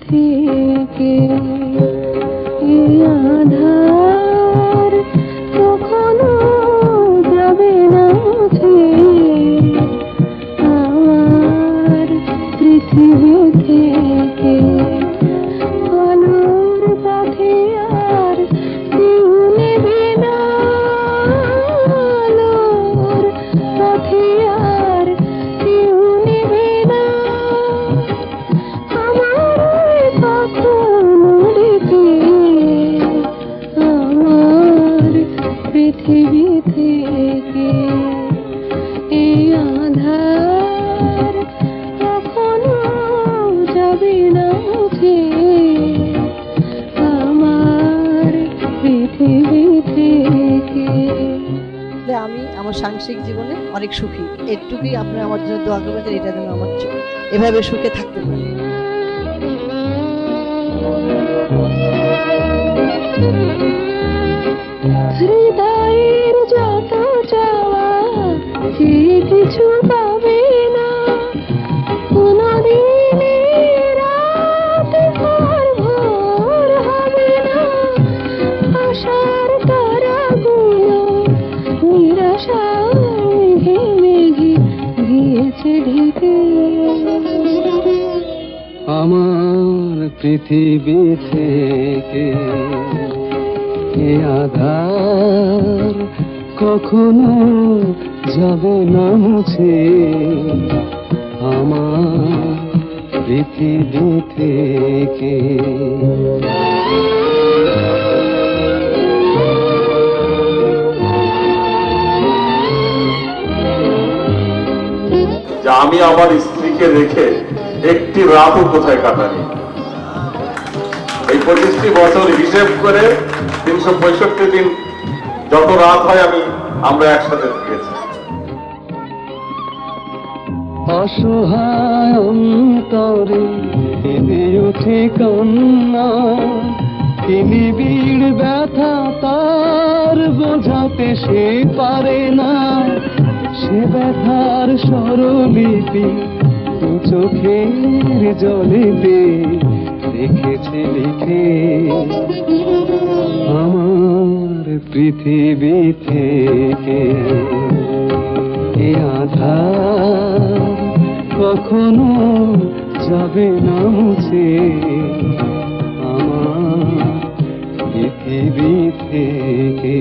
থেকে আধার কখনো যাবে না মুছে আমার পৃথিবী থেকে। আলোর পথে আর কেউ নেবে না, আলোর পথে আর কেউ নেবে না আমার কখনো রেখে আমার পৃথিবী থেকে। এই আধার কখনো যাবে না মুছে আমার পৃথিবী থেকে। আমি আমার সাংসারিক জীবনে অনেক সুখী, একটুকুই আপনারা আমার জন্য দোয়া করবেন যে এটা যেন আমার এভাবে সুখে থাকতে পারে। হৃদয়ের যত চাওয়া সে কিছু পাবে না, কোনদিনই রাত আর ভোর হবে না। আশার তারাগুলো নিরাশায় মেঘে মেঘে গিয়েছে ঢেকে আমার পৃথিবী থেকে। এ আধার কখনো যাবে না মুছে আমার পৃথিবী থেকে। যে আমি আমার স্ত্রীকে রেখে একটি রাতও কোথায় কাটানি। এই 25টি বছর হিসেব করে 365 দিন যত রাত হয় আমরা একসাথে থেকেছি। অসহায় অন্তরে কেঁদে ওঠে কান্না, তিনি বীর ব্যথা তার বোঝাতে সে পারে না। সে ব্যথার স্বরলিপি চোখের জলেতে রেখেছে লিখে আমার পৃথিবী থেকে। এ আধার কখনো যাবে না মুছে আমার পৃথিবী থেকে।